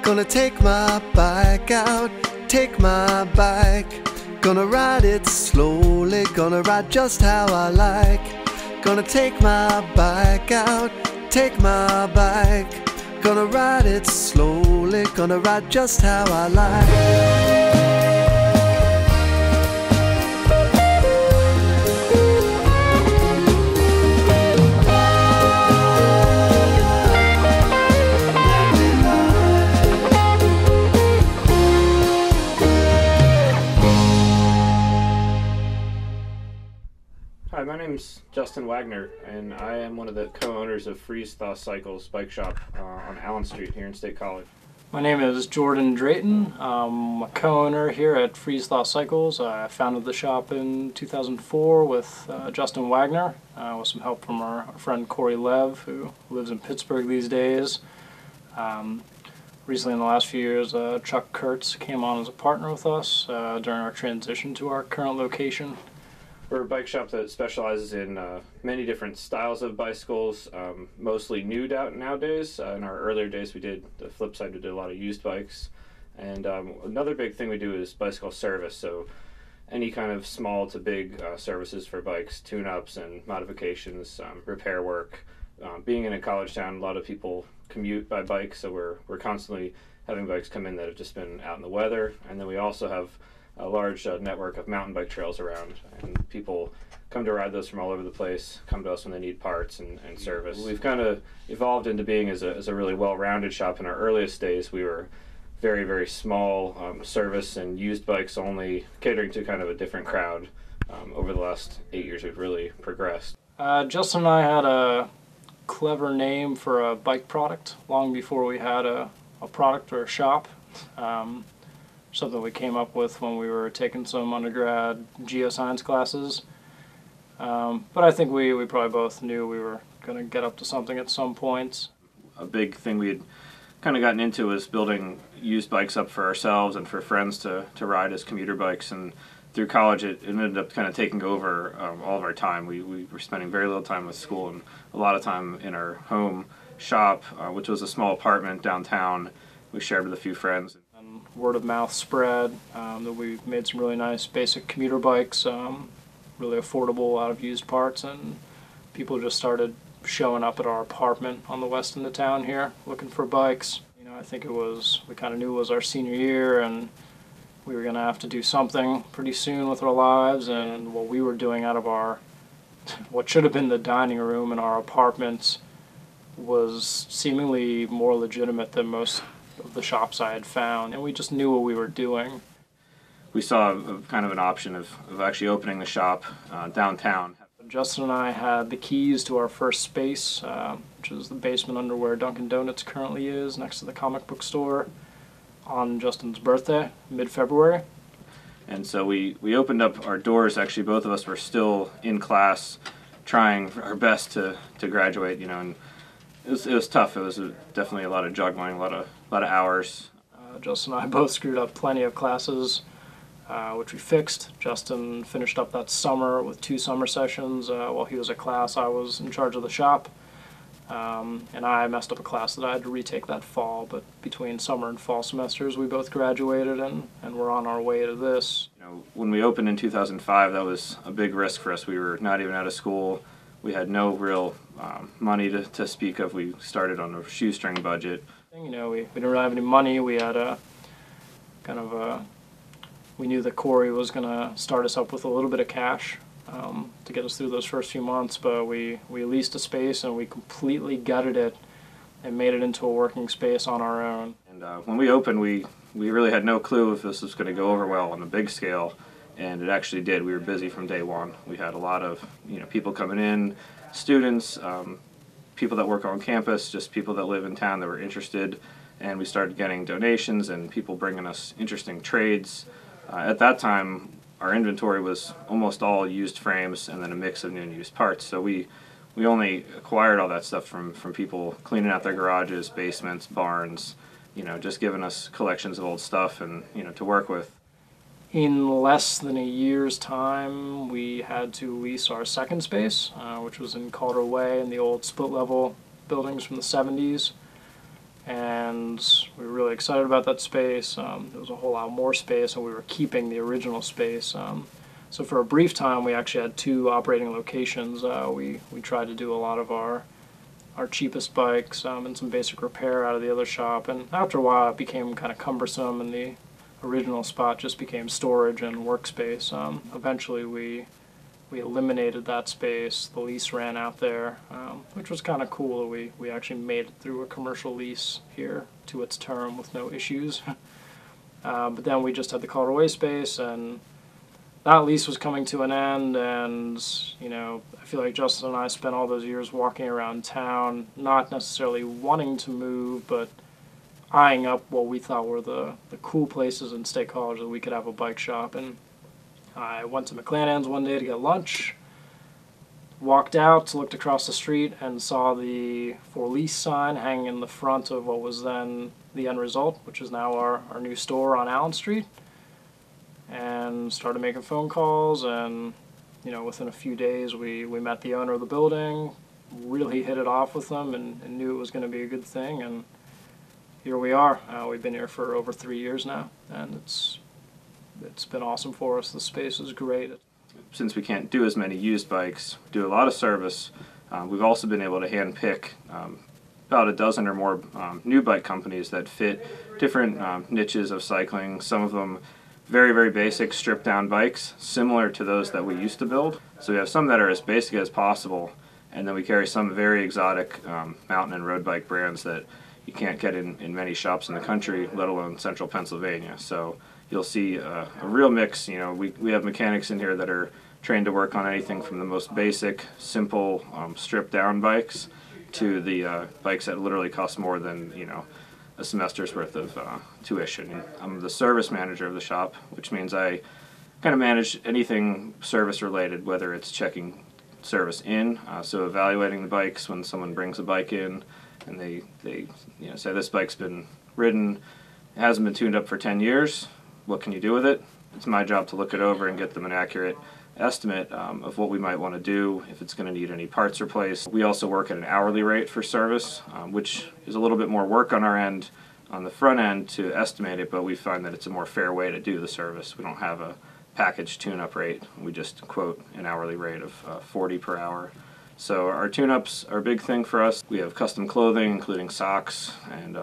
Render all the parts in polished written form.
Gonna take my bike out, take my bike. Gonna ride it slowly, gonna ride just how I like. Gonna take my bike out, take my bike. Gonna ride it slowly, gonna ride just how I like. Hi, my name's Justin Wagner, and I am one of the co-owners of Freeze Thaw Cycles bike shop on Allen Street here in State College. My name is Jordyn Drayton. I'm a co-owner here at Freeze Thaw Cycles. I founded the shop in 2004 with Justin Wagner, with some help from our friend Corey Lev, who lives in Pittsburgh these days. Recently, in the last few years, Chuck Kurtz came on as a partner with us during our transition to our current location. We're a bike shop that specializes in many different styles of bicycles, mostly new nowadays. In our earlier days, we did the flip side, we did a lot of used bikes. And another big thing we do is bicycle service, so any kind of small to big services for bikes, tune-ups and modifications, repair work. Being in a college town, a lot of people commute by bike, so we're constantly having bikes come in that have just been out in the weather. And then we also have a large network of mountain bike trails around, and people come to ride those from all over the place, come to us when they need parts and service. We've kind of evolved into being as a really well-rounded shop. In our earliest days, we were very, very small, service and used bikes only, catering to kind of a different crowd. Over the last 8 years, we've really progressed. Justin and I had a clever name for a bike product long before we had a product or a shop. Something we came up with when we were taking some undergrad geoscience classes. But I think we probably both knew we were going to get up to something at some points. A big thing we had kind of gotten into was building used bikes up for ourselves and for friends to ride as commuter bikes. And through college, it ended up kind of taking over all of our time. We were spending very little time with school and a lot of time in our home shop, which was a small apartment downtown we shared with a few friends. Word of mouth spread that we made some really nice basic commuter bikes, really affordable out of used parts, and people just started showing up at our apartment on the west end of town here looking for bikes. You know, I think we kind of knew it was our senior year and we were going to have to do something pretty soon with our lives, and what we were doing out of what should have been the dining room in our apartments was seemingly more legitimate than most of the shops I had found, and we just knew what we were doing. We saw kind of an option of actually opening the shop downtown. Justin and I had the keys to our first space, which is the basement under where Dunkin' Donuts currently is, next to the comic book store, on Justin's birthday, mid-February. And so we opened up our doors. Actually, both of us were still in class, trying our best to graduate, you know, and it was tough. It was definitely a lot of juggling, a lot of hours. Justin and I both screwed up plenty of classes, which we fixed. Justin finished up that summer with 2 summer sessions. While he was at class, I was in charge of the shop, and I messed up a class that I had to retake that fall. But between summer and fall semesters, we both graduated, and we're on our way to this. You know, when we opened in 2005, that was a big risk for us. We were not even out of school. We had no real money to speak of. We started on a shoestring budget. You know, we didn't really have any money. We had we knew that Corey was going to start us up with a little bit of cash to get us through those first few months, but we leased a space and we completely gutted it and made it into a working space on our own. And when we opened, we really had no clue if this was going to go over well on a big scale. And it actually did. We were busy from day one. We had a lot of people coming in, students, people that work on campus, just people that live in town that were interested, and we started getting donations and people bringing us interesting trades. At that time, our inventory was almost all used frames and then a mix of new and used parts. So we only acquired all that stuff from people cleaning out their garages, basements, barns, just giving us collections of old stuff and to work with. In less than a year's time, we had to lease our second space, which was in Calder Way in the old split-level buildings from the 70s. and we were really excited about that space. There was a whole lot more space, and we were keeping the original space. So for a brief time, we actually had 2 operating locations. We tried to do a lot of our cheapest bikes and some basic repair out of the other shop, and after a while it became kind of cumbersome, and the original spot just became storage and workspace. Eventually we eliminated that space. The lease ran out there, which was kind of cool. We actually made it through a commercial lease here to its term with no issues. But then we just had the colorway space, and that lease was coming to an end, and you know, I feel like Justin and I spent all those years walking around town, not necessarily wanting to move, but eyeing up what we thought were the cool places in State College that we could have a bike shop. And I went to McClanahan's one day to get lunch, walked out, looked across the street, and saw the for lease sign hanging in the front of what was then the end result, which is now our new store on Allen Street, and started making phone calls. And you know, within a few days we met the owner of the building, really hit it off with them, and knew it was going to be a good thing, and here we are. We've been here for over 3 years now, and it's been awesome for us. The space is great. Since we can't do as many used bikes, do a lot of service, we've also been able to hand pick about a dozen or more new bike companies that fit different niches of cycling. Some of them very, very basic stripped down bikes, similar to those that we used to build. So we have some that are as basic as possible, and then we carry some very exotic mountain and road bike brands that you can't get in many shops in the country, let alone central Pennsylvania. So you'll see a real mix. You know, we have mechanics in here that are trained to work on anything from the most basic, simple, stripped down bikes to the bikes that literally cost more than, you know, a semester's worth of tuition. I'm the service manager of the shop, which means I kind of manage anything service related, whether it's checking service in, so evaluating the bikes when someone brings a bike in and they you know, say this bike's been ridden, it hasn't been tuned up for 10 years, what can you do with it? It's my job to look it over and get them an accurate estimate of what we might want to do, if it's going to need any parts replaced. We also work at an hourly rate for service, which is a little bit more work on our end, on the front end, to estimate it, but we find that it's a more fair way to do the service. We don't have a package tune-up rate. We just quote an hourly rate of $40 per hour. So our tune-ups are a big thing for us. We have custom clothing, including socks and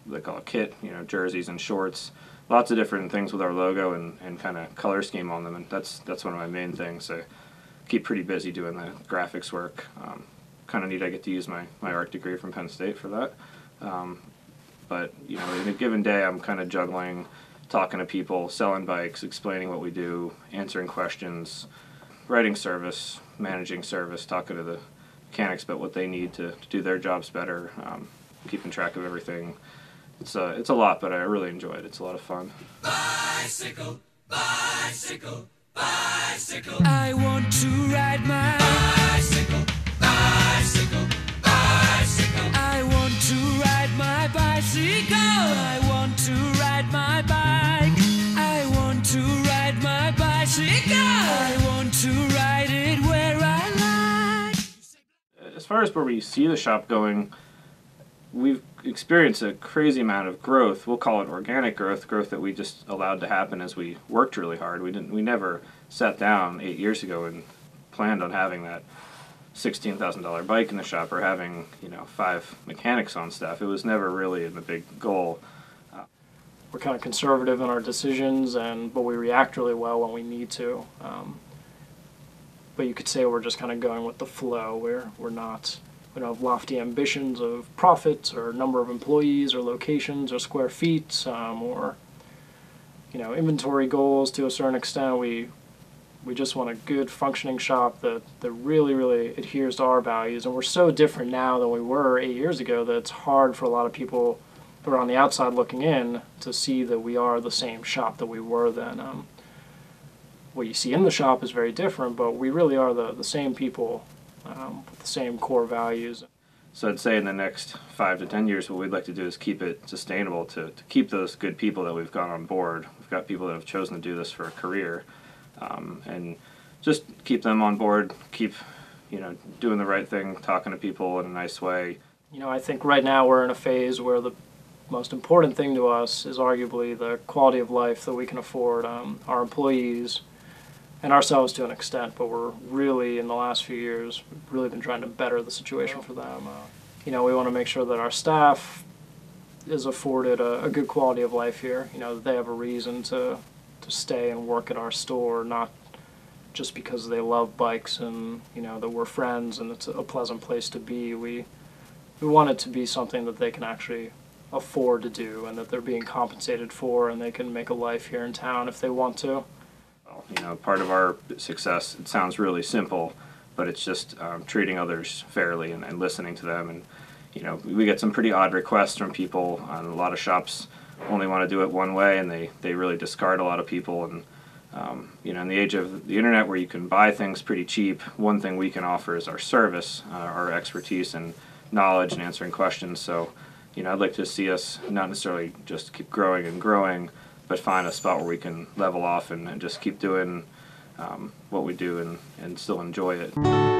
they call it kit, you know, jerseys and shorts. Lots of different things with our logo and kind of color scheme on them, and that's one of my main things. I keep pretty busy doing the graphics work. Kind of neat I get to use my art degree from Penn State for that. But you know, in a given day I'm kind of juggling, talking to people, selling bikes, explaining what we do, answering questions, writing service, managing service, talking to the mechanics about what they need to do their jobs better, keeping track of everything. It's a lot, but I really enjoy it. It's a lot of fun. Bicycle, bicycle, bicycle. I want to ride my bicycle, bicycle, bicycle. I want to ride my bicycle. I want to ride my bike. I want to ride my bicycle. I want to ride it where I like. As far as where we see the shop going, we've experienced a crazy amount of growth. We'll call it organic growth that we just allowed to happen as we worked really hard. We never sat down 8 years ago and planned on having that $16,000 bike in the shop or having, you know, 5 mechanics on staff. It was never really the big goal. We're kind of conservative in our decisions, but we react really well when we need to. But you could say we're just kind of going with the flow. We don't have lofty ambitions of profits or number of employees or locations or square feet or, you know, inventory goals to a certain extent. We just want a good functioning shop that really, really adheres to our values. And we're so different now than we were 8 years ago that it's hard for a lot of people who are on the outside looking in to see that we are the same shop that we were then. What you see in the shop is very different, but we really are the same people with the same core values. So I'd say in the next 5 to 10 years, what we'd like to do is keep it sustainable, to keep those good people that we've got on board. We've got people that have chosen to do this for a career, and just keep them on board, keep, you know, doing the right thing, talking to people in a nice way. You know, I think right now we're in a phase where the most important thing to us is arguably the quality of life that we can afford our employees and ourselves to an extent, but we're really, in the last few years, really been trying to better the situation for them. You know, we want to make sure that our staff is afforded a good quality of life here. You know, that they have a reason to stay and work at our store, not just because they love bikes and, you know, that we're friends and it's a pleasant place to be. We want it to be something that they can actually afford to do and that they're being compensated for, and they can make a life here in town if they want to. You know, part of our success, it sounds really simple, but it's just treating others fairly and listening to them. And, you know, we get some pretty odd requests from people. A lot of shops only want to do it one way, and they really discard a lot of people. And, you know, in the age of the internet where you can buy things pretty cheap, one thing we can offer is our service, our expertise and knowledge and answering questions. So, you know, I'd like to see us not necessarily just keep growing and growing, but find a spot where we can level off and just keep doing what we do and still enjoy it.